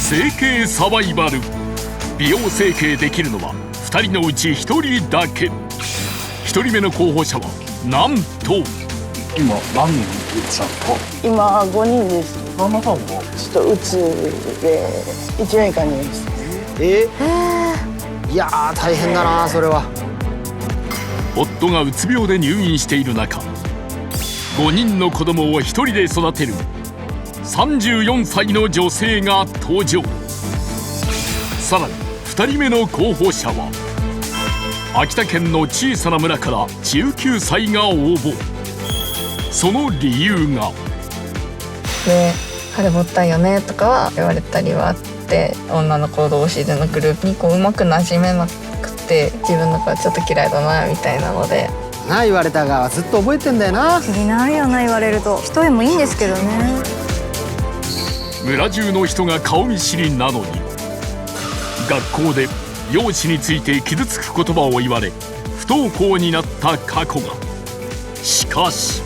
整形サバイバル。美容整形できるのは2人のうち1人だけ。1人目の候補者はなんと今何人さんと今5人です。旦那さんはちょっとうつで1年間にいます。いやー大変だなそれは。夫がうつ病で入院している中、5人の子供を1人で育てる34歳の女性が登場。さらに2人目の候補者は秋田県の小さな村から19歳が応募。その理由がね、腫ぼったいよねとかは言われたりはあって、女の子同士でのグループにうまく馴染めなくて、自分の子はちょっと嫌いだなみたいなので。言われたがずっと覚えてんだよな。気になるよな、言われると。一重もいいんですけどね。村中の人が顔見知りなのに、学校で容姿について傷つく言葉を言われ不登校になった過去が。しかし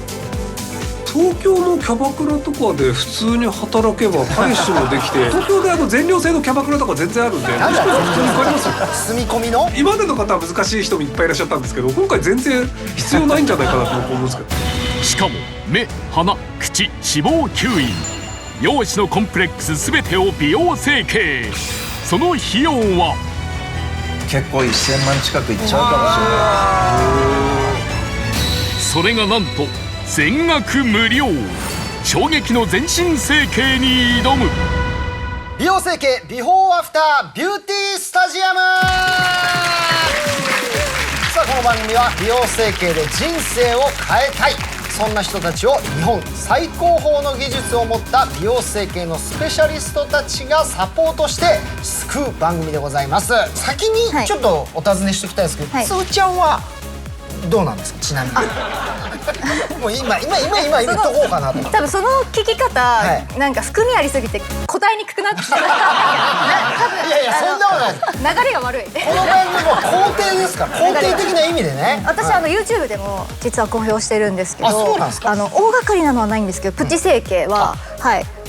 東京のキャバクラとかで普通に働けば彼氏もできて東京で全寮制のキャバクラとか全然あるんで、なんだ普通に変わりますよ。住み込みの今までの方は難しい人もいっぱいいらっしゃったんですけど、今回全然必要ないんじゃないかなと思うんですけど。しかも目、鼻、口、脂肪吸引、容姿のコンプレックス全てを美容整形。その費用は結構1000万近くいっちゃうかもしれない。それがなんと全額無料。衝撃の全身整形に挑む美容整形ビフォーアフタービューティースタジアム。さあこの番組は美容整形で人生を変えたい、そんな人たちを日本最高峰の技術を持った美容整形のスペシャリストたちがサポートして救う番組でございます。先にちょっとお尋ねしておきたいですけど、つーちゃんはどうなんですか、ちなみに。もう今言っとこうかなと。多分その聞き方、なんか含みありすぎて答えにくくなってきた。多分いやそんなことない。流れが悪い。この番組も肯定ですから、肯定的な意味でね。私YouTube でも実は公表してるんですけど、そうなんですか。大掛かりなのはないんですけど、プチ整形は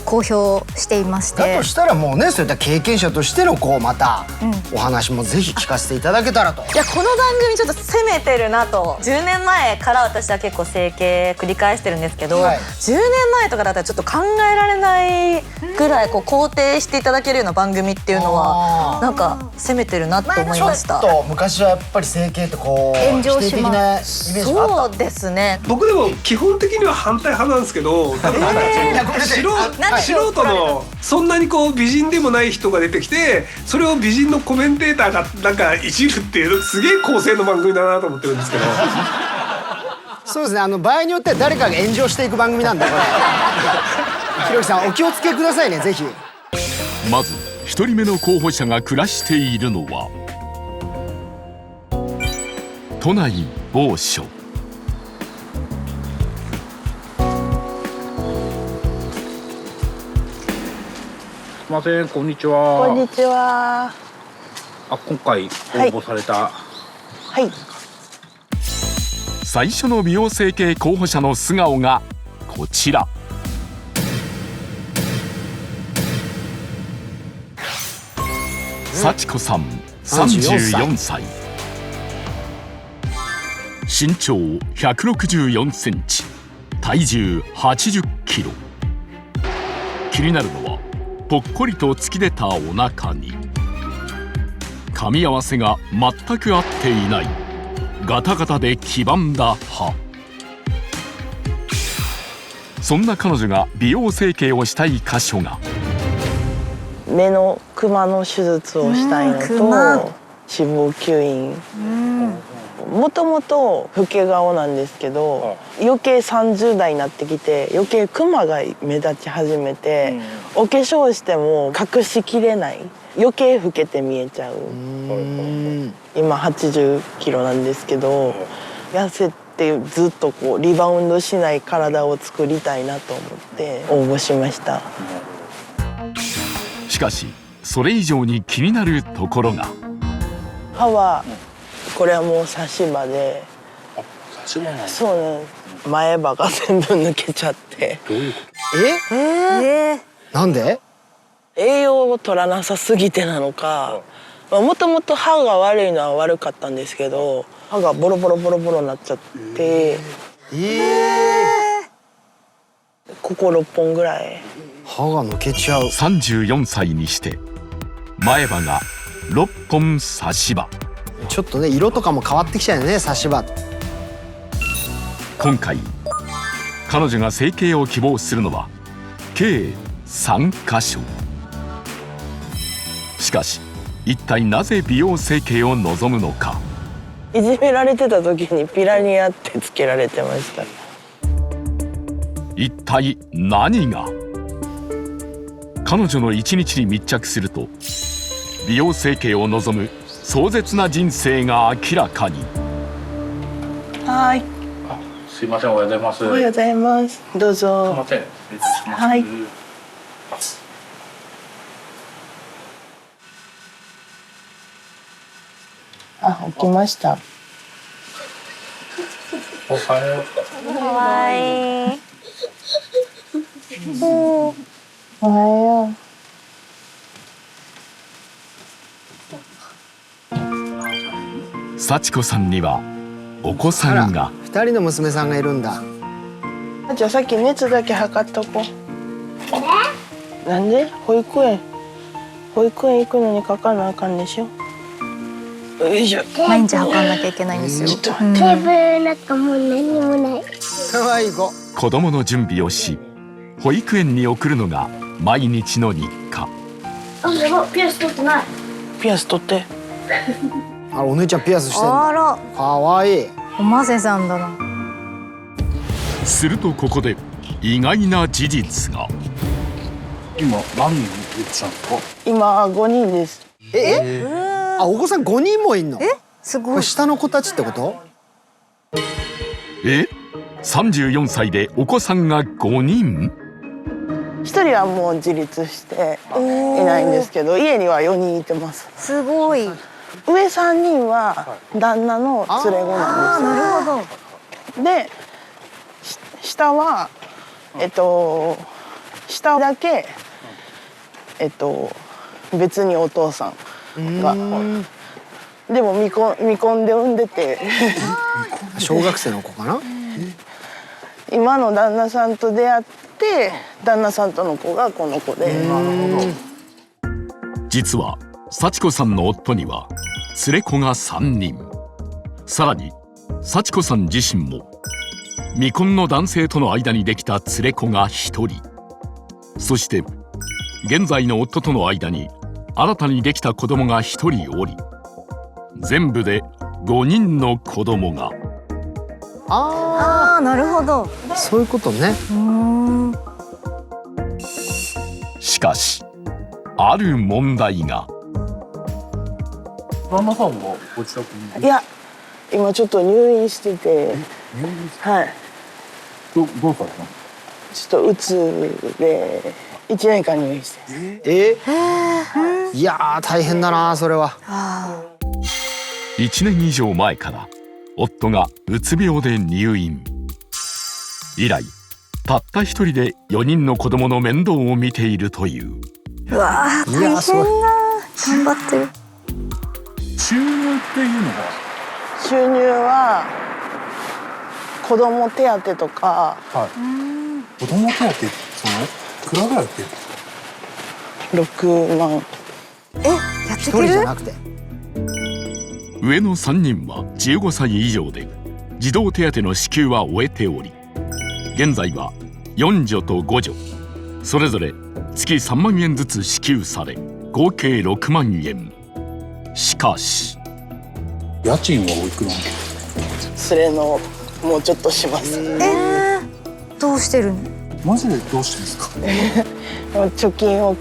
公表していまして。だとしたらもうね、そういった経験者としてのまたお話もぜひ聞かせていただけたらと。いや、この番組ちょっと攻めてるなと。10年前から私は結構整形繰り返してるんですけど、10年前とかだったらちょっと考えられないぐらい肯定していただけるような番組っていうのはなんか攻めてるなと思いました。ちょっと昔はやっぱり整形って炎上します。否定的なイメージがあった。そうですね。僕でも基本的には反対派なんですけど、素人のそんなに美人でもない人が出てきて、それを美人のコメンテーターがなんかいじるっていう、すげえ構成の番組だなと思ってるんですけど。そうですね、場合によっては誰かが炎上していく番組なんで、これ。ひろきさんお気をつけくださいね、ぜひ。まず1人目の候補者が暮らしているのは都内某所。すいません、こんにちは。こんにちは。今回応募された。はい。最初の美容整形候補者の素顔がこちら。幸子さん34歳。身長164センチ、体重80キロ。気になるのはぽっこりと突き出たお腹に噛み合わせが全く合っていないガタガタで黄ばんだ歯。そんな彼女が美容整形をしたい箇所が目のクマの手術をしたいのと脂肪吸引。もともと老け顔なんですけど、余計30代になってきて余計クマが目立ち始めて、お化粧しても隠しきれない、余計老けて見えちゃう。今80キロなんですけど、痩せてずっとリバウンドしない体を作りたいなと思って応募しました。しかしそれ以上に気になるところが。歯はこれはもう差し歯で。差し歯なんだ。そうね、前歯が全部抜けちゃって。どういうこなんで？栄養を取らなさすぎてなのか、もともと歯が悪いのは悪かったんですけど、歯がボロボロボロボロになっちゃって、ここ6本ぐらい歯が抜けちゃう。34歳にして前歯が6本差し歯。ちょっとね、色とかも変わってきちゃうよね、差し歯。今回彼女が整形を希望するのは計3カ所。しかし一体なぜ美容整形を望むのか。いじめられてた時にピラニアってつけられてました。一体何が。彼女の一日に密着すると美容整形を望む壮絶な人生が明らかに。はい。すいません、おはようございます。おはようございます。どうぞ。すいません、失礼します。はい。あ、起きました。おはよう。かわいい。おはよう。幸子さんにはお子さんが。2人の娘さんがいるんだ。じゃあさっき熱だけ測っとこう。なんで？保育園行くのにかかんなあかんでしょ。よいしょ。毎日測んなきゃいけないんですよ。テーブルなんかもう何もない。かわいい子。子供の準備をし保育園に送るのが毎日の日課。あ、やば、ピアス取ってない。ピアス取って。あ、お姉ちゃんピアスしてんだ。あら、かわいい。おませさんだな。するとここで意外な事実が。今何人いるちゃんと。今5人です。あ、お子さん5人もいんの。すごい。これ下の子たちってこと？ 34歳でお子さんが5人。1人はもう自立していないんですけど、家には4人いてます。すごい。上3人は旦那の連れ子なんです。なるほど。で、下は下だけ別にお父さんが。でも未婚で産んでて。小学生の子かな。今の旦那さんと出会って旦那さんとの子がこの子で。実は幸子さんの夫には連れ子が3人。さらに幸子さん自身も未婚の男性との間にできた連れ子が1人。そして現在の夫との間に新たにできた子供が1人おり、全部で5人の子供が。ああ、なるほど。そういうことね。しかしある問題が。旦那さんはご自宅に。いや、今ちょっと入院してて。はい。どうされたの？ちょっとうつで1年間入院して。いやー大変だなそれは。1年以上前から夫がうつ病で入院。以来たった一人で4人の子供の面倒を見ているという。うわー、大変だ。頑張ってる。収入っていうのは？収入は子供手当とか。はい。子供手当いくらぐらいって？6万。やって一いける？人じゃなくて。上の3人は15歳以上で児童手当の支給は終えており、現在は4女と5女それぞれ月3万円ずつ支給され合計6万円。しかし家賃はおいくら？連れのもうちょっとします。どうしてるの？マジでどうしてですか？貯金を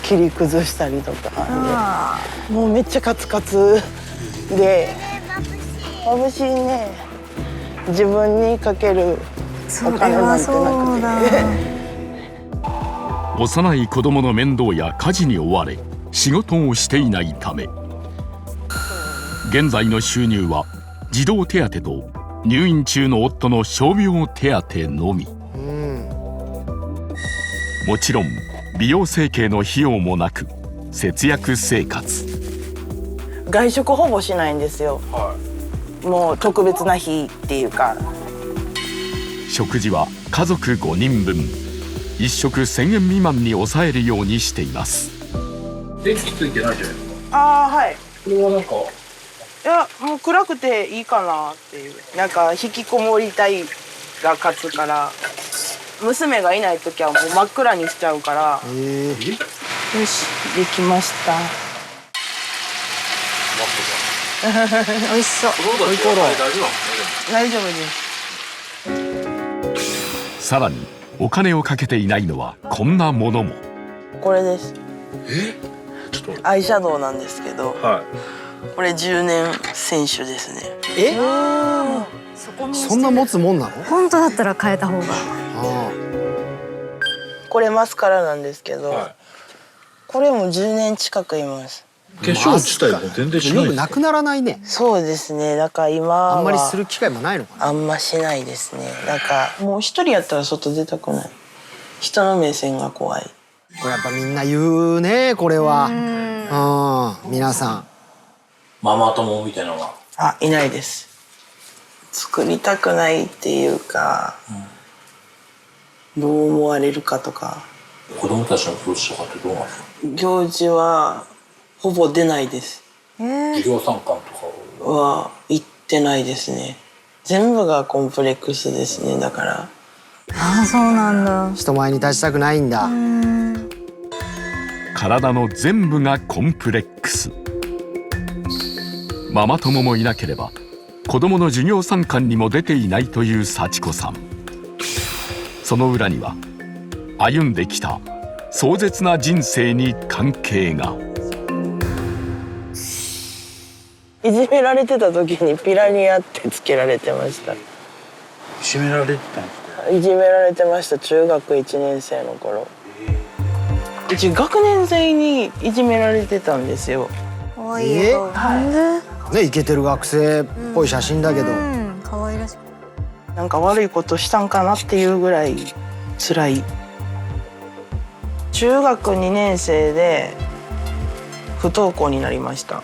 切り崩したりとかで、もうめっちゃカツカツで、眩しいね。自分にかけるお金なんてなくて。幼い子供の面倒や家事に追われ仕事をしていないため、現在の収入は児童手当と入院中の夫の傷病手当のみ。もちろん美容整形の費用もなく節約生活。外食ほぼしないんですよ、もう特別な日っていうか。食事は家族5人分1食1000円未満に抑えるようにしています。電気ついてないじゃないですか。ああ、はい。これはなんかいや、もう暗くていいかなっていう。なんか引きこもりたいが勝つから、娘がいない時はもう真っ暗にしちゃうから。よし、できました。美味しそう。大丈夫です。さらにお金をかけていないのはこんなものも。これです。アイシャドウなんですけど、これ10年選手ですね。そんな持つもんなの？本当だったら変えた方が。これマスカラなんですけど、これも10年近くいます。化粧自体も全然しない。よくなくならないね。そうですね。だから今はあんまりする機会もないのかな。あんましないですね。なんかもう一人やったら外出たくない。人の目線が怖い。これやっぱみんな言うね、これは。皆さん。ママ友みたいなのは。あ、いないです。作りたくないっていうか、どう思われるかとか。子供たちの行事とかってどうなんですか？行事はほぼ出ないです。授業参観とかは行ってないですね。全部がコンプレックスですね。だから。ああ、そうなんだ。人前に立ちたくないんだ。体の全部がコンプレックス。ママ友もいなければ子供の授業参観にも出ていないという幸子さん。その裏には歩んできた壮絶な人生に関係が。いじめられてた時にピラニアってつけられてました。いじめられてたんですか？いじめられてました。中学1年生の頃。うち学年生にいじめられてたんですよ。可愛いよ。ね、イケてる学生っぽい写真だけど。可愛らしい。なんか悪いことしたんかなっていうぐらい辛い。中学2年生で不登校になりました。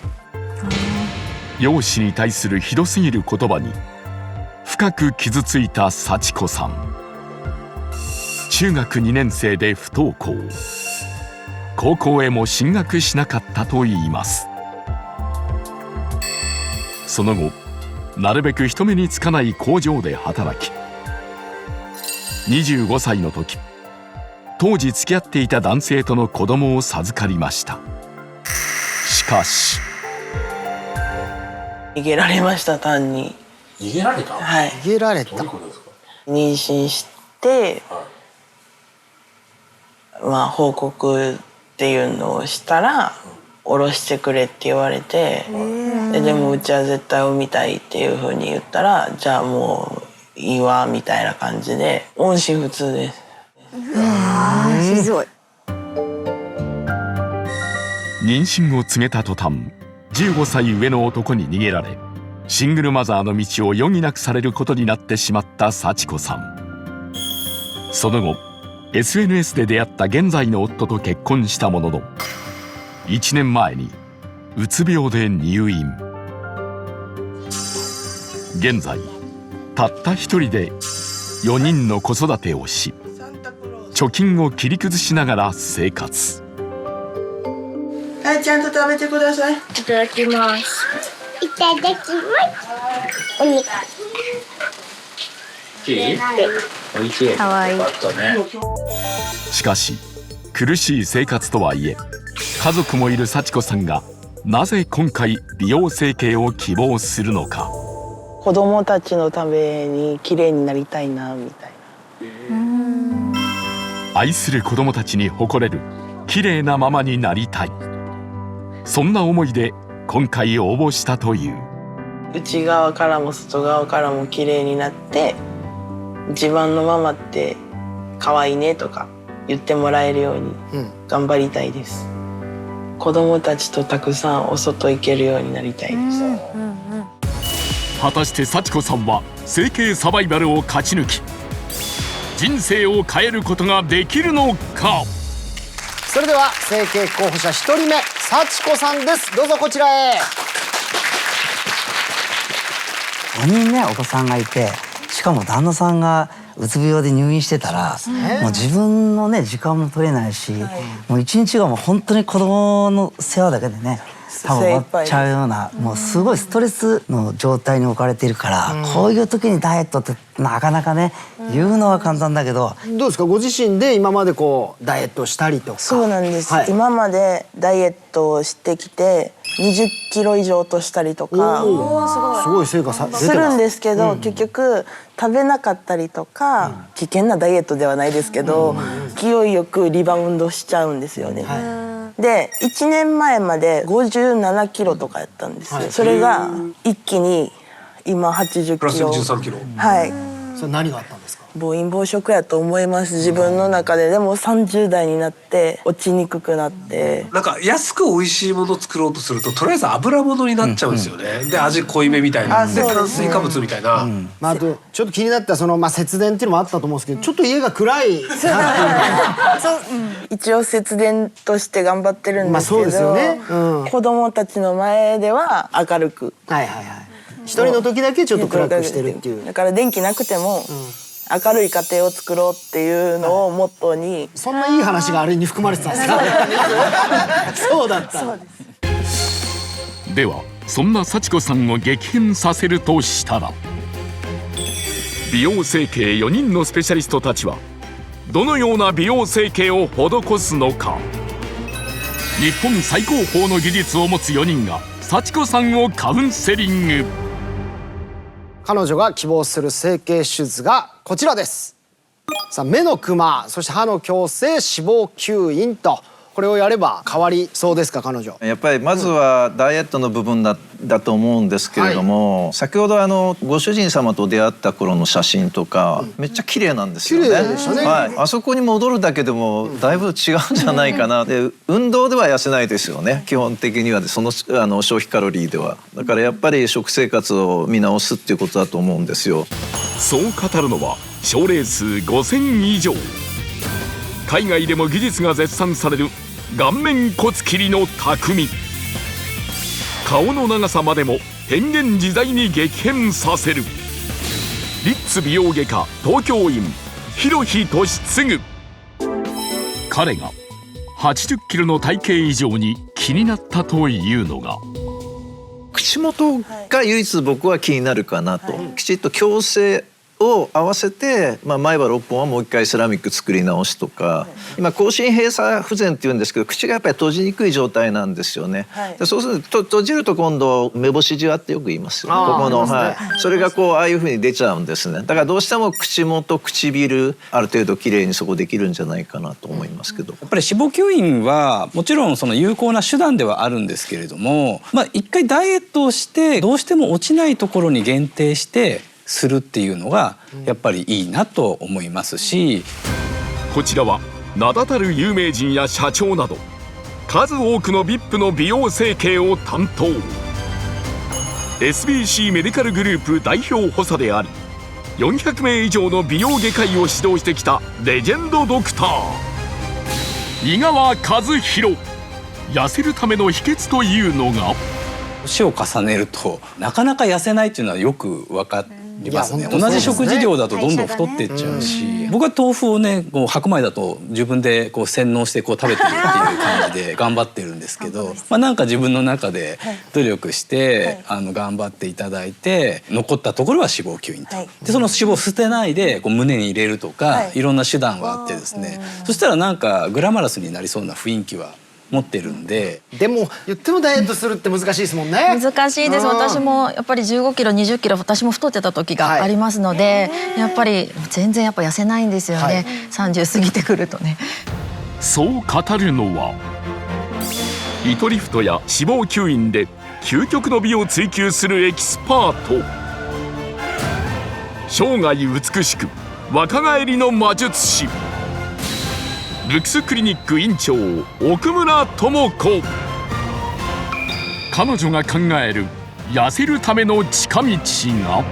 容姿に対するひどすぎる言葉に深く傷ついた幸子さん。中学2年生で不登校。高校へも進学しなかったといいます。その後、なるべく人目につかない工場で働き、25歳の時、当時付き合っていた男性との子供を授かりました。しかし逃げられました。単に逃げられた？はい。逃げられた。どういうことですか？妊娠して、まあ報告っていうのをしたら、下ろしてくれって言われて、でもうちは絶対産みたいっていう風に言ったら、じゃあもういいわみたいな感じで音信不通です。ひどい。妊娠を告げた途端、15歳上の男に逃げられ、シングルマザーの道を余儀なくされることになってしまった幸子さん。その後、SNS で出会った現在の夫と結婚したものの、1年前にうつ病で入院。現在たった一人で4人の子育てをし、貯金を切り崩しながら生活。はい、ちゃんと食べてください。いただきます。いただきます。お肉。おいしい。可愛い。しかし苦しい生活とはいえ、家族もいる幸子さんがなぜ今回美容整形を希望するのか。子供たちのために綺麗になりたいなみたいな。愛する子供たちに誇れる綺麗なママになりたい。そんな思いで今回応募したという。内側からも外側からも綺麗になって、自慢のママって可愛いねとか言ってもらえるように頑張りたいです。子供たちとたくさんお外行けるようになりたいです。果たして幸子さんは整形サバイバルを勝ち抜き、人生を変えることができるのか。それでは整形候補者1人目幸子さんです。どうぞこちらへ。5人ねお子さんがいて、しかも旦那さんがうつ病で入院してたら、もう自分のね時間も取れないし、もう一日がもう本当に子供の世話だけでね多分終わっちゃうような、もうすごいストレスの状態に置かれているから、こういう時にダイエットってなかなかね、言うのは簡単だけど。どうですか、ご自身で今までこうダイエットしたりとか。そうなんです、今までダイエットをしてきて20キロ以上落としたりとかすごい成果出てます。するんですけど、結局食べなかったりとか、危険なダイエットではないですけど、勢いよくリバウンドしちゃうんですよね、で1年前まで57キロとかやったんですよ、それが一気に今80キロプラス13キロ。はい。それ何があったんですか。暴飲暴食やと思います、自分の中で。でも30代になって落ちにくくなって、なんか安く美味しいものを作ろうとするととりあえず油物になっちゃうんですよね、で味濃いめみたいな、で炭水化物みたいな、あとちょっと気になったその、節電っていうのもあったと思うんですけど、ちょっと家が暗いなっていうの一応節電として頑張ってるんですけど、そうですよね、子供たちの前では明るく、一人の時だけちょっと暗くしてるっていう。だから電気なくても明るい家庭を作ろうっていうのをモットーに。そんないい話があれに含まれてたんですか。そうだった。ではそんな幸子さんを激変させるとしたら、美容整形4人のスペシャリストたちはどのような美容整形を施すのか。日本最高峰の技術を持つ4人が幸子さんをカウンセリング。彼女が希望する整形手術がこちらです。さあ、目のクマ、そして歯の矯正、脂肪吸引と、これをやれば変わりそうですか、彼女。やっぱりまずはダイエットの部分だと思うんですけれども、先ほどご主人様と出会った頃の写真とか、めっちゃ綺麗なんですよね。綺麗でしたね。あそこに戻るだけでもだいぶ違うんじゃないかな。で、運動では痩せないですよね、基本的には。その消費カロリーでは。だからやっぱり食生活を見直すっていうことだと思うんですよ。そう語るのは症例数5000以上、海外でも技術が絶賛される顔面骨切りの匠。顔の長さまでも変幻自在に激変させるリッツ美容外科東京院広日俊次。彼が80キロの体型以上に気になったというのが、口元が唯一僕は気になるかなと、きちっと矯正を合わせて、前歯6本はもう一回セラミック作り直しとか、今口唇閉鎖不全っていうんですけど、口がやっぱり閉じにくい状態なんですよね、でそうすると閉じると今度目星じわってよく言いますよ、ここの、それがああいう風に出ちゃうんですね。だからどうしても口元唇ある程度きれいにそこできるんじゃないかなと思いますけど、やっぱり脂肪吸引はもちろんその有効な手段ではあるんですけれども、一回ダイエットをしてどうしても落ちないところに限定してするっていうのがやっぱりいいなと思いますし、こちらは名だたる有名人や社長など数多くの VIP の美容整形を担当、 SBC メディカルグループ代表補佐であり、400名以上の美容外科医を指導してきたレジェンドドクター井川和弘。痩せるための秘訣というのが、年を重ねるとなかなか痩せないっていうのはよく分かりますね。同じ食事量だとどんどん太っていっちゃうし、僕は豆腐をね白米だと自分で洗脳して食べてるっていう感じで頑張ってるんですけど、なんか自分の中で努力して頑張っていただいて、残ったところは脂肪吸引と、でその脂肪を捨てないで胸に入れるとか、いろんな手段があってですね、そしたらなんかグラマラスになりそうな雰囲気は持ってるんで。でも言ってもダイエットするって難しいですもんね。難しいです。私もやっぱり15キロ20キロ私も太ってた時がありますので、やっぱり全然痩せないんですよね、30過ぎてくるとね。そう語るのは、糸リフトや脂肪吸引で究極の美を追求するエキスパート、生涯美しく若返りの魔術師、ルクスクリニック院長奥村智子。彼女が考える痩せるための近道が、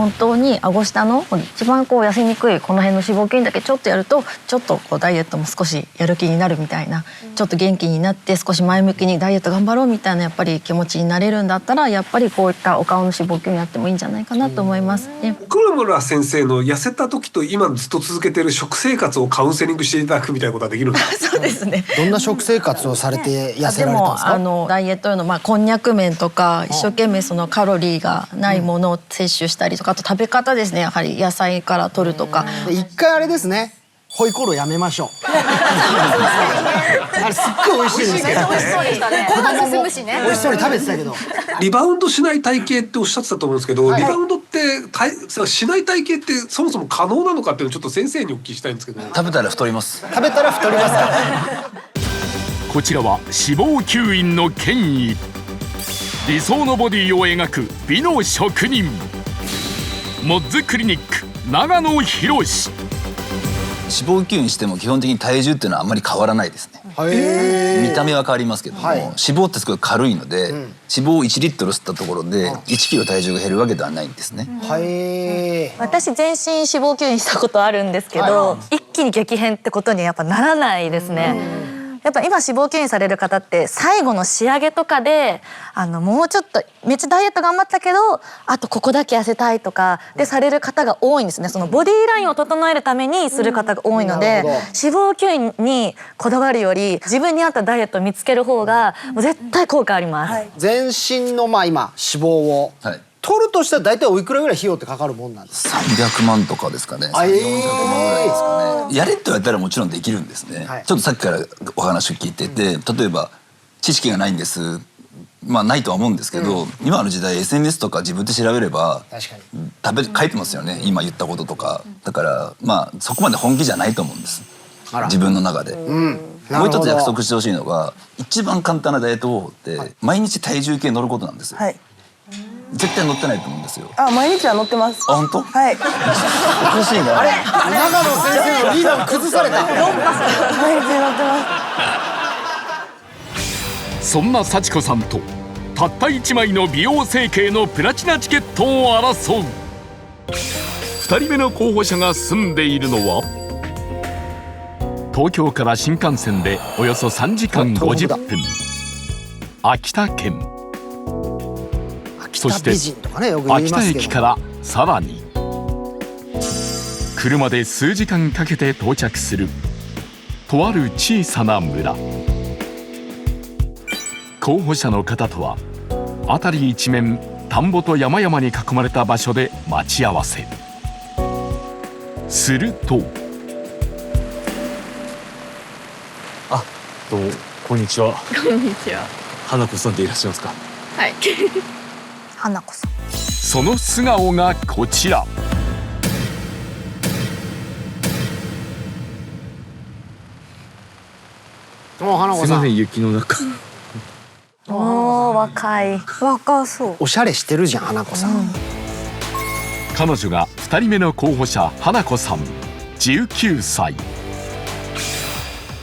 本当に顎下の一番痩せにくいこの辺の脂肪筋だけちょっとやるとちょっとダイエットも少しやる気になるみたいな、ちょっと元気になって少し前向きにダイエット頑張ろうみたいなやっぱり気持ちになれるんだったら、やっぱりこういったお顔の脂肪筋をやってもいいんじゃないかなと思いますね。奥村先生の痩せた時と今ずっと続けてる食生活をカウンセリングしていただくみたいなことはできるんですか？そうですね。どんな食生活をされて痩せられたんですか？でもダイエット用のこんにゃく麺とか一生懸命そのカロリーがないものを摂取したりとか、あと食べ方ですね。やはり野菜から取るとか。一回あれですね。ホイコーローやめましょう。あれすっごい美味しいですけどね。美味しそうでしたね。ご飯進むしね。美味しそうに食べてたけど。リバウンドしない体型っておっしゃってたと思うんですけど、リバウンドってしない体型ってそもそも可能なのかっていうのをちょっと先生にお聞きしたいんですけど。食べたら太ります。食べたら太りますから。こちらは脂肪吸引の権威。理想のボディを描く美の職人、モッズクリニック長野博。脂肪吸引しても基本的に体重っていうのはあんまり変わらないですね。見た目は変わりますけども、脂肪ってすごい軽いので、脂肪を1リットル吸ったところで1キロ体重が減るわけではないんですね。私全身脂肪吸引したことあるんですけど、一気に激変ってことにやっぱならないですね。やっぱ今脂肪吸引される方って最後の仕上げとかでもうちょっとめっちゃダイエット頑張ったけどあとここだけ痩せたいとかでされる方が多いんですね。そのボディラインを整えるためにする方が多いので、脂肪吸引にこだわるより自分に合ったダイエットを見つける方がもう絶対効果あります。全身の今脂肪を取るとしたら大体おいくらぐらい費用ってかかるもんなんですか？300万とかですかね。400万ぐらいですかね。やれって言われたらもちろんできるんですね。ちょっとさっきからお話を聞いてて、例えば知識がないんです。ないとは思うんですけど、今の時代 SNS とか自分で調べれば書いてますよね。今言ったこととか。だからそこまで本気じゃないと思うんです。自分の中で。もう一つ約束してほしいのが、一番簡単なダイエット方法って毎日体重計乗ることなんですよ。絶対乗ってないと思うんですよ。毎日は乗ってます。本当？はい。おかしいな。あれ、長野先生のリーダーを崩された。毎日乗ってます。そんな幸子さんとたった1枚の美容整形のプラチナチケットを争う2人目の候補者が住んでいるのは、東京から新幹線でおよそ3時間50分、秋田県。そして秋田駅からさらに車で数時間かけて到着するとある小さな村。候補者の方とは辺り一面田んぼと山々に囲まれた場所で待ち合わせ。すると、どうもこんにちは。こんにちは。花子さんでいらっしゃいますか？はい花子さん。その素顔がこちら。花子さん。すいません、雪の中。おー、若い。若そう。おしゃれしてるじゃん、花子さん。彼女が2人目の候補者、花子さん19歳。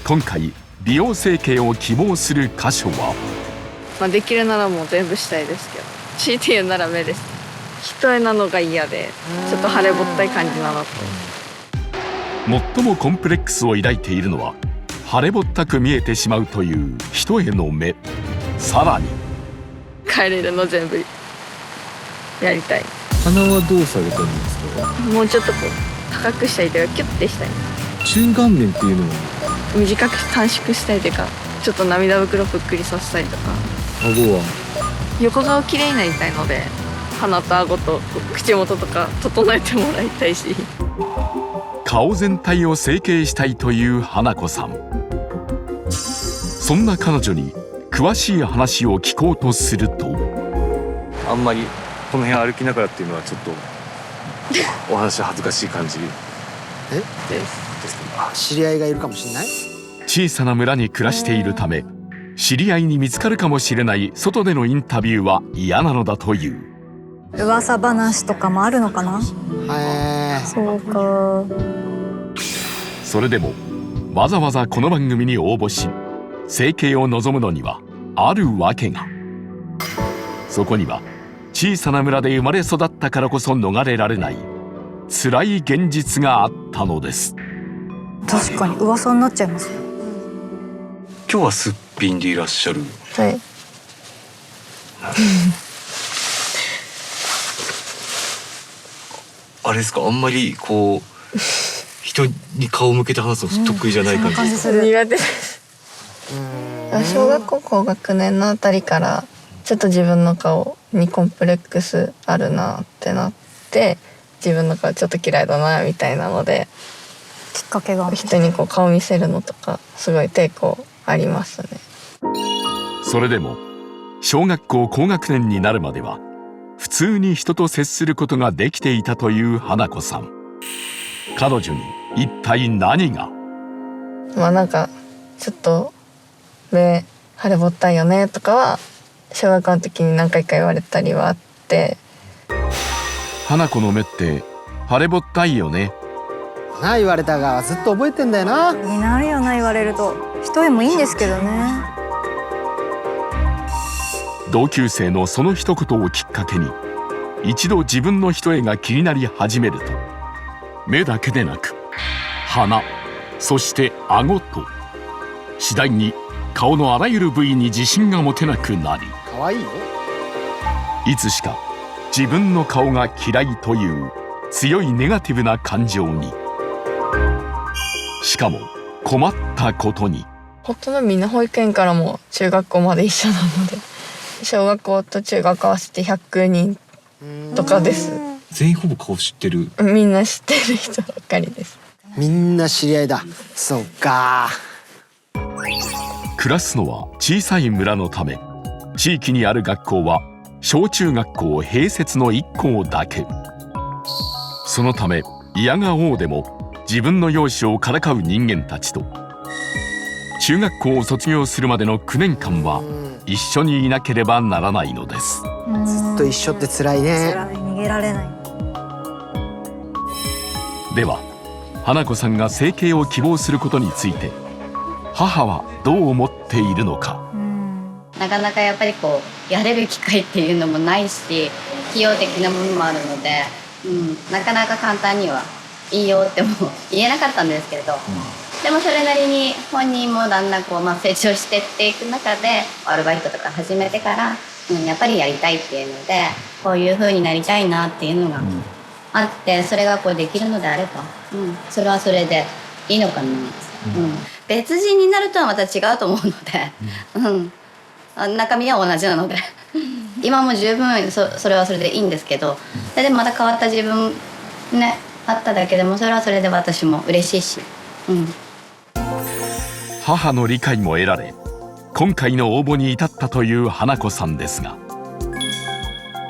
今回美容整形を希望する箇所は、できるならもう全部したいですけど、強いて言うなら目です。一重なのが嫌で、ちょっと腫れぼったい感じなのと。最もコンプレックスを抱いているのは腫れぼったく見えてしまうという一重の目。さらに帰れるの全部やりたい。鼻はどうされたんですか？もうちょっと高くしたいというかキュッてしたい。中顔面っていうのは短く短縮したいというか、ちょっと涙袋ぷっくりさせたいとか。顎は横顔綺麗になりたいので、鼻と顎と口元とか整えてもらいたいし、顔全体を整形したいという花子さん。そんな彼女に詳しい話を聞こうとすると、あんまりこの辺歩きながらっていうのはちょっとお話恥ずかしい感じ知り合いがいるかもしれない。小さな村に暮らしているため、知り合いに見つかるかもしれない外でのインタビューは嫌なのだという。噂話とかもあるのかな。そうか。それでもわざわざこの番組に応募し整形を望むのにはある訳が。そこには小さな村で生まれ育ったからこそ逃れられない辛い現実があったのです。確かに噂になっちゃいますね。今日はすっぴんでいらっしゃる。はい。あれですか、あんまりこう人に顔を向けて話すの得意じゃない感じですか？苦手です。小学校高学年のあたりからちょっと自分の顔にコンプレックスあるなってなって、自分の顔ちょっと嫌いだなみたいなので、きっかけが人にこう顔見せるのとかすごい抵抗ありますね。それでも小学校高学年になるまでは普通に人と接することができていたという花子さん。彼女に一体何が？まあなんかちょっと目腫れぼったいよねとかは小学校の時に何回か言われたりはあって。花子の目って腫れぼったいよね。な、言われたがずっと覚えてんだよな。になるよな、言われると。一重もいいんですけどね。同級生のその一言をきっかけに一度自分の一重が気になり始めると、目だけでなく鼻、そして顎と次第に顔のあらゆる部位に自信が持てなくなり、可愛いよ。いつしか自分の顔が嫌いという強いネガティブな感情に。しかも困ったことに、ほとんどみんな保育園からも中学校まで一緒なので、小学校と中学合わせて100人とかです。全員ほぼ顔知ってる？みんな知ってる人ばっかりです。みんな知り合いだ。そうか。暮らすのは小さい村のため、地域にある学校は小中学校併設の1校だけ。そのため嫌がおうでも自分の容姿をからかう人間たちと、中学校を卒業するまでの9年間は一緒にいなければならないのです。ずっと一緒って辛いね。辛い、逃げられない。では花子さんが整形を希望することについて母はどう思っているのか。なかなかやっぱりこうやれる機会っていうのもないし、費用的なものもあるので、なかなか簡単にはいいよっても言えなかったんですけれど、でもそれなりに本人もだんだんこう、成長してっていく中でアルバイトとか始めてから、やっぱりやりたいっていうので、こういう風になりたいなっていうのがあって、それがこうできるのであれば、それはそれでいいのかな。別人になるとはまた違うと思うので、中身は同じなので今も十分それはそれでいいんですけど、でもまた変わった自分ねあっただけでもそれはそれで私も嬉しいし、母の理解も得られ今回の応募に至ったという花子さんですが、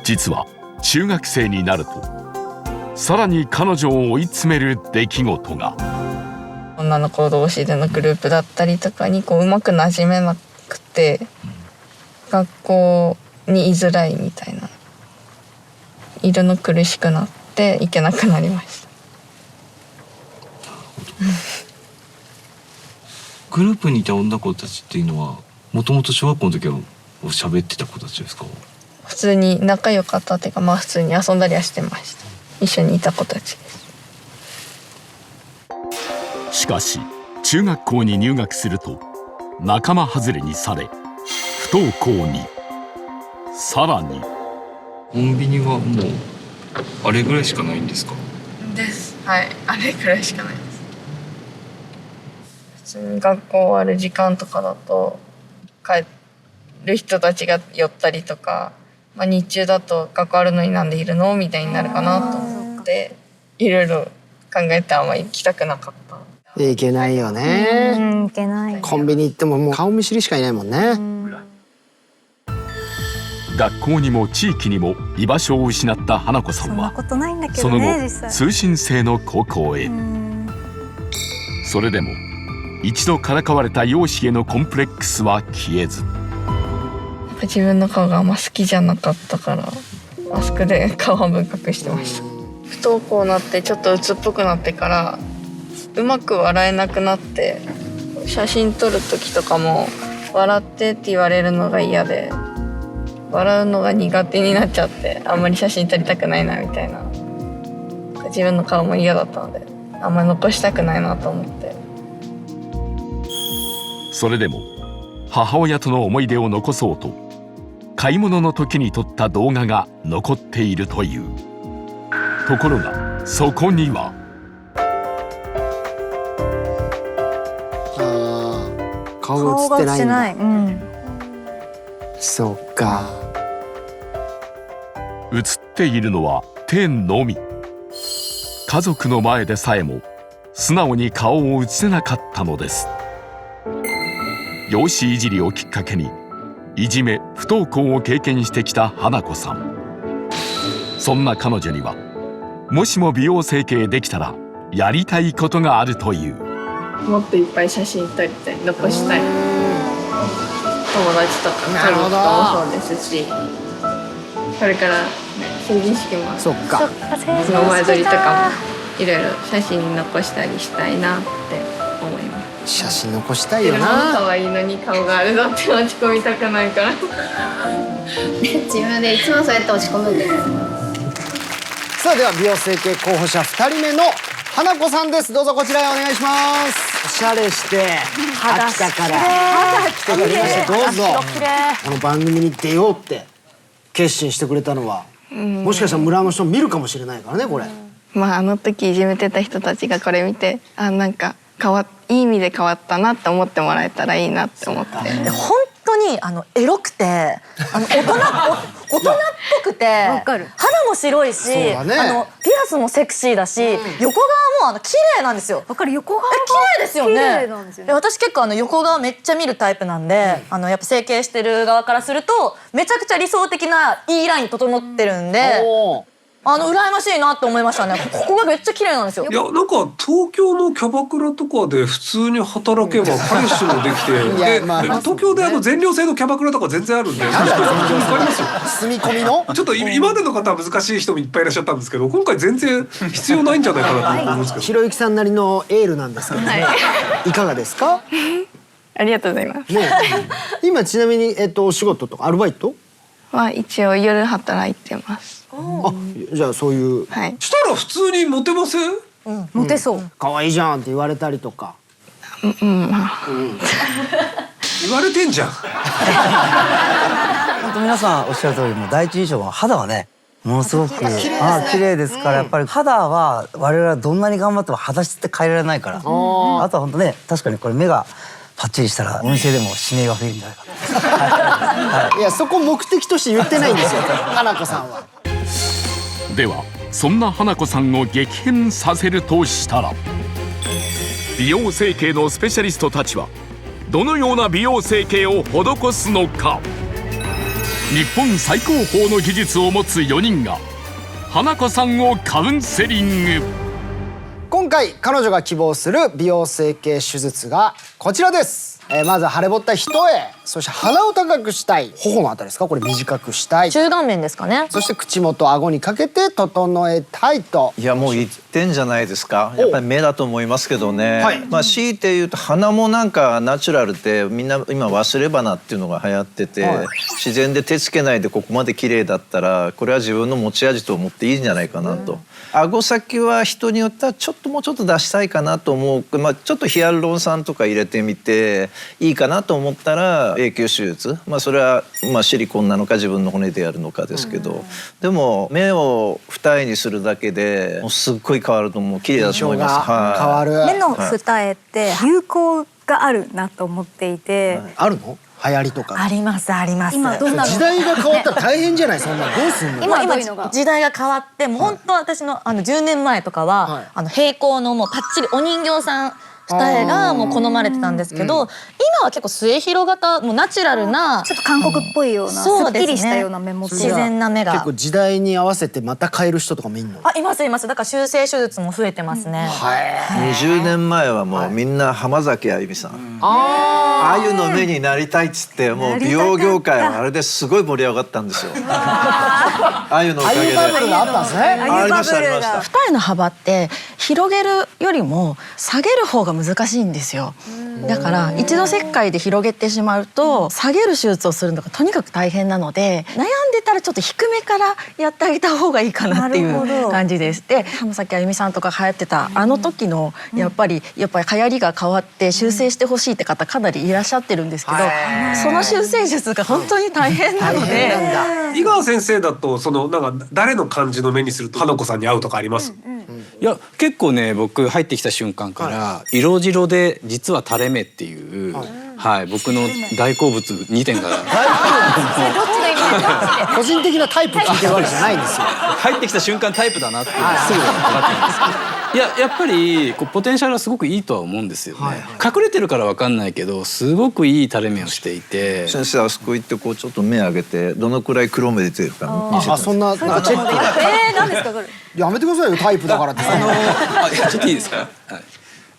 実は中学生になるとさらに彼女を追い詰める出来事が。女の子同士でのグループだったりとかにこううまくなじめなくて、学校に居づらいみたいな、いるの苦しくなって行けなくなりました。グループにいた女の子たちっていうのはもともと小学校の時は喋ってた子たちですか？普通に仲良かったっていうか、普通に遊んだりはしてました。一緒にいた子たちです。しかし中学校に入学すると仲間外れにされ不登校に。さらにコンビニはもうあれぐらいしかないんですか？です。はい、あれくらいしかないです。普通に学校終わる時間とかだと帰る人たちが寄ったりとか、日中だと学校あるのになんでいるのみたいになるかなと思っていろいろ考えてあんまり行きたくなかった。いけないよね。いけない。コンビニ行ってももう顔見知りしかいないもんね。学校にも地域にも居場所を失った花子さんはその後通信制の高校へ。それでも一度からかわれた容姿へのコンプレックスは消えず、自分の顔があんま好きじゃなかったからマスクで顔半分隠してました。不登校になってちょっと鬱っぽくなってからうまく笑えなくなって、写真撮る時とかも笑ってって言われるのが嫌で、笑うのが苦手になっちゃって、あんまり写真撮りたくないなみたいな、自分の顔も嫌だったのであんまり残したくないなと思って。それでも母親との思い出を残そうと買い物の時に撮った動画が残っているという。ところがそこには顔が映ってないんだ。うん、そうか。映っているのは手のみ。家族の前でさえも素直に顔を映せなかったのです。養子いじりをきっかけにいじめ不登校を経験してきた花子さん。そんな彼女にはもしも美容整形できたらやりたいことがあるという。もっといっぱい写真撮りたい、残したい。友達とか撮ることもそうですし、これから成人式もそっかその前撮りとかもいろいろ写真に残したりしたいなって思います。写真残したいよな。可愛いのに顔があれだって落ち込みたくないから自分でいつもそうやって落ち込むんです。さあでは美容整形候補者2人目の花子さんです。どうぞこちらへお願いします。おしゃれして秋田から来てくれました。どうぞ。この番組に出ようって決心してくれたのは、もしかしたら村の人見るかもしれないからねこれ。まああの時いじめてた人たちがこれ見て、なんかいい意味で変わったなって思ってもらえたらいいなって思って。本当にエロくて大人っぽくて肌も白いし、ピアスもセクシーだし、横側も綺麗なんですよ。わかる、横側が綺麗ですよね。綺麗なんですよね。私結構横側めっちゃ見るタイプなんで、やっぱ整形してる側からするとめちゃくちゃ理想的ないいライン整ってるんで、羨ましいなって思いましたね。ここがめっちゃ綺麗なんですよ。いやなんか東京のキャバクラとかで普通に働けば彼氏もできてで、東京で全寮制のキャバクラとか全然あるんで、わかりますよ。住み込みのちょっと今までの方は難しい人もいっぱいいらっしゃったんですけど、今回全然必要ないんじゃないかなと思うんですけど。ひろゆきさんなりのエールなんですけどね、いかがですか？ありがとうございます。今ちなみにお仕事とかアルバイトは一応夜働いてます。じゃあそういう、したら普通にモテません？モテそう。可愛いじゃんって言われたりとか。言われてんじゃん。本当皆さんおっしゃる通り、もう第一印象は肌はねものすごく綺麗ですから、やっぱり肌は我々はどんなに頑張っても肌質って変えられないから、あとは本当ね、確かにこれ目がパッチリしたらお店でも指名が増えるんじゃないかと。いやそこ目的として言ってないんですよ花子さんは。ではそんな花子さんを激変させるとしたら、美容整形のスペシャリストたちはどのような美容整形を施すのか。日本最高峰の技術を持つ4人が花子さんをカウンセリング。今回彼女が希望する美容整形手術がこちらです。まず腫れぼった一重、そして鼻を高くしたい、頬のあたりですか、これ短くしたい、中顔面ですかね。そして口元顎にかけて整えたいと。いやもう言ってんじゃないですか。やっぱり目だと思いますけどね、まあ強いて言うと鼻もなんかナチュラルで、みんな今忘れ鼻っていうのが流行ってて、自然で手つけないでここまで綺麗だったらこれは自分の持ち味と思っていいんじゃないかなと。顎先は人によってはもうちょっと出したいかなと思う、ちょっとヒアルロン酸とか入れてみていいかなと思ったら永久手術、それはシリコンなのか自分の骨でやるのかですけど、でも目を二重にするだけでもうすっごい変わると思う。綺麗だと思います。変わる。目の二重って流行があるなと思っていて、あるの？流行りとかありますあります。今どんなの？時代が変わったら大変じゃない？そんなどうすんの？今時代が変わってもう本当私の10年前とかは平行のもうパッチリお人形さん二重がもう好まれてたんですけど、今は結構末広型、もうナチュラルなちょっと韓国っぽいようなすっきりしたような目元、自然な目が結構時代に合わせてまた変える人とかもいるの？いますいます。だから修正手術も増えてますね。20年前はもうみんな浜崎あゆみさん、あゆの目になりたいっつってもう美容業界はあれですごい盛り上がったんですよ。あゆのおかげで。あゆバブルがあったんですね。ありましたありました。二重の幅って広げるよりも下げる方が難しいんですよ。だから一度切開で広げてしまうと下げる手術をするのがとにかく大変なので、悩んでたらちょっと低めからやってあげた方がいいかなっていう感じです。で、浜崎あゆみさんとか流行ってたあの時のやっぱり流行りが変わって修正してほしいって方かなりいらっしゃってるんですけど、その修正術が本当に大変なので。井川先生だとなんか誰の感じの目にすると花子さんに合うとかあります？いや結構ね、僕入ってきた瞬間から色白で実は垂れ目っていう、はい、僕の大好物2点が個人的なタイプ聞いてるわけじゃないんですよ。入ってきた瞬間タイプだなってすぐ分かったんですけど、いややっぱりポテンシャルはすごくいいとは思うんですよね。隠れてるから分かんないけどすごくいい垂れ目をしていて。先生あそこ行ってちょっと目上げてどのくらい黒目出てるか見せて。そんなチェック。何ですかこれ。やめてくださいよ、タイプだからって。ちょっといいですか。はい。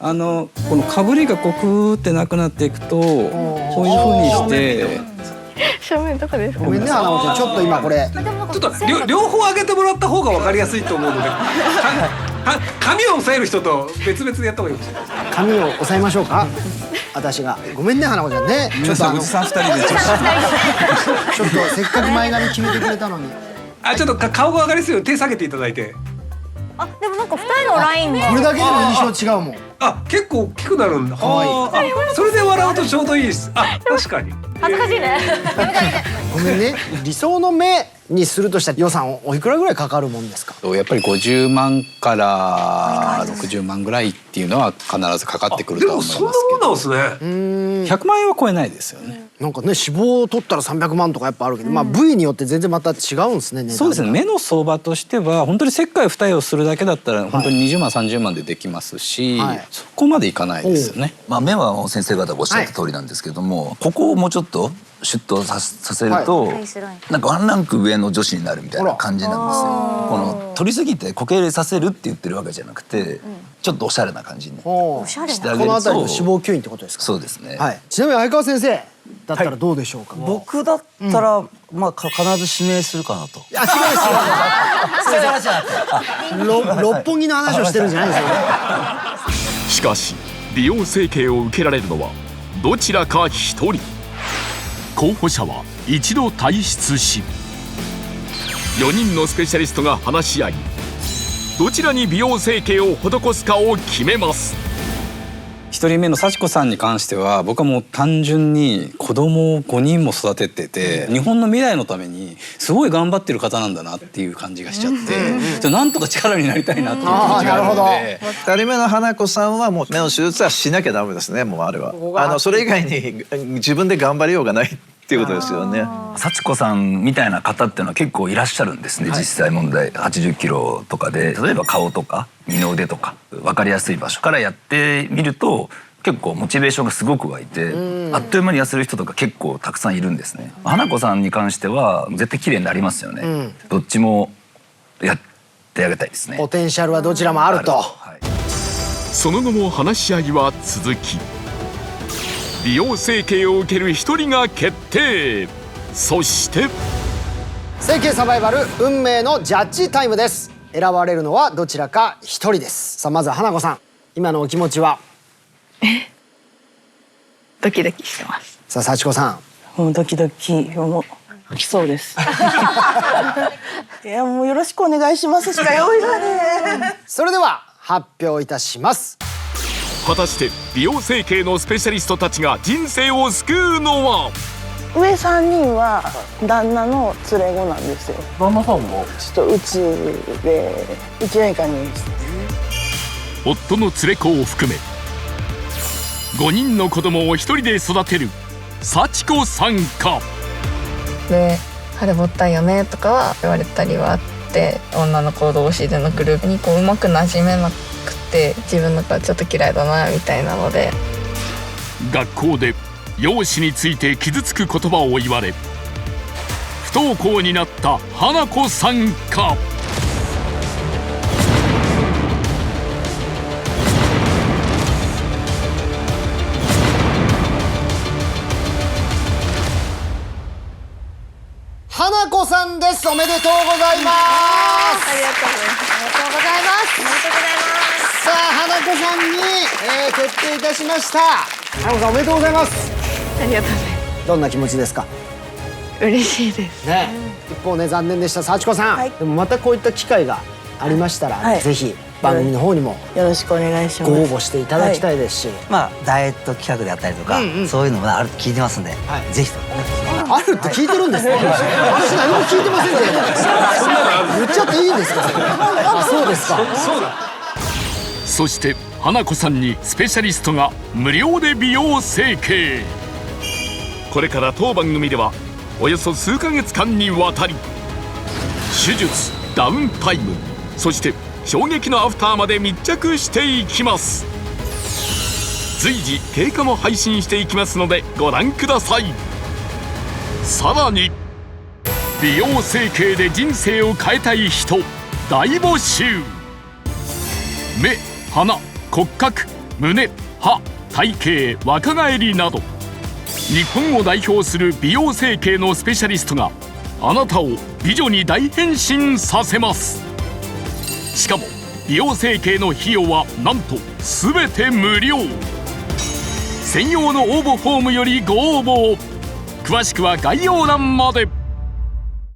このかぶりがこうクーってなくなっていくとこういう風にして。正面どこですか。ごめんね、花子ちゃん、ちょっと今これ。ちょっと両方上げてもらった方が分かりやすいと思うので、髪を押さえる人と別々でやった方がいいかもしれない。髪を押さえましょうか。私が。ごめんね、花子ちゃんね。皆さんおじさん2人でちょっとせっかく前髪決めてくれたのに。ちょっと顔が上がりすぎる、手下げていただいて。でもなんか二人のラインがこれだけでも印象違うもん。結構大きくなるんだ。可愛い。それで笑うとちょうどいいです。確かに。恥ずかしいね。ごめんね、理想の目にするとしたら予算おいくらぐらいかかるもんですか？やっぱり50万から60万ぐらいっていうのは必ずかかってくるとは思いますけど。でもそんなもんなんですね。100万円は超えないですよね。なんかね、脂肪を取ったら300万とかやっぱあるけど、部位によって全然また違うんですね。そうですね。目の相場としては本当に切開二重をするだけだったら本当に20万30万でできますし、そこまでいかないですよね。目は先生方がおっしゃった通りなんですけども、ここをもうちょっとシュッとさせると、なんかワンランク上の女子になるみたいな感じなんですよ。この取りすぎて固形させるって言ってるわけじゃなくて、ちょっとおしゃれな感じにしてあげると。この辺りの脂肪吸引ってことですか？そうですね。ちなみに相川先生だったらどうでしょうか？僕だったら必ず指名するかなと。違う六本木の話をしてるんじゃないですよね。しかし美容整形を受けられるのはどちらか一人。候補者は一度退出し、4人のスペシャリストが話し合い、どちらに美容整形を施すかを決めます。1人目の幸子さんに関しては僕はもう単純に子供を5人も育ててて、日本の未来のためにすごい頑張ってる方なんだなっていう感じがしちゃって、なんとか力になりたいなっていう気持ちがあるので。2人目の花子さんはもう目の手術はしなきゃダメですね。もうあれはそれ以外に自分で頑張りようがないっていうことですよね。幸子さんみたいな方っていうのは結構いらっしゃるんですね。実際問題80キロとかで、例えば顔とか二の腕とか分かりやすい場所からやってみると結構モチベーションがすごく湧いて、あっという間に痩せる人とか結構たくさんいるんですね。花子さんに関しては絶対綺麗になりますよね。どっちもやってあげたいですね。ポテンシャルはどちらもあると。その後も話し合いは続き、美容整形を受ける一人が決定。そして整形サバイバル運命のジャッジタイムです。選ばれるのはどちらか一人です。さあまずは花子さん、今のお気持ちは？ドキドキしてます。さあ幸子さん。もうドキドキもう吐きそうです。いやもうよろしくお願いしますしか用意がね。それでは発表いたします。果たして美容整形のスペシャリストたちが人生を救うのは？上3人は旦那の連れ子なんですよ。旦那さんもちょっとうつで1年間に夫の連れ子を含め5人の子供を一人で育てる幸子さんか。で腫れぼったいよねとかは言われたりはあって、女の子同士でのグループにうまくなじめなくて、自分の子はちょっと嫌いだなみたいなので、学校で容姿について傷つく言葉を言われ不登校になった花子さんか。花子さんです。おめでとうございます。ありがとうございます。おめでとうございます。さあ花子さんに、決定いたしました。花子さんおめでとうございます。ありがとうございます。どんな気持ちですか？嬉しいですね。一方ね残念でした幸子さん、でもまたこういった機会がありましたら、ぜひ番組の方にもよろしくお願いします。ご応募していただきたいですし、まあダイエット企画であったりとか、そういうのもあると聞いてますんで、ぜひとあるって聞いてるんですね。私何も聞いてませんけど。言っちゃっていいんですか？あ、そうですか。そうだ。そして花子さんにスペシャリストが無料で美容整形。これから当番組ではおよそ数ヶ月間にわたり手術、ダウンタイム、そして衝撃のアフターまで密着していきます。随時経過も配信していきますのでご覧ください。さらに美容整形で人生を変えたい人大募集。目、鼻、骨格、胸、歯、体型、若返りなど日本を代表する美容整形のスペシャリストがあなたを美女に大変身させます。しかも美容整形の費用はなんと全て無料。専用の応募フォームよりご応募を。詳しくは概要欄まで。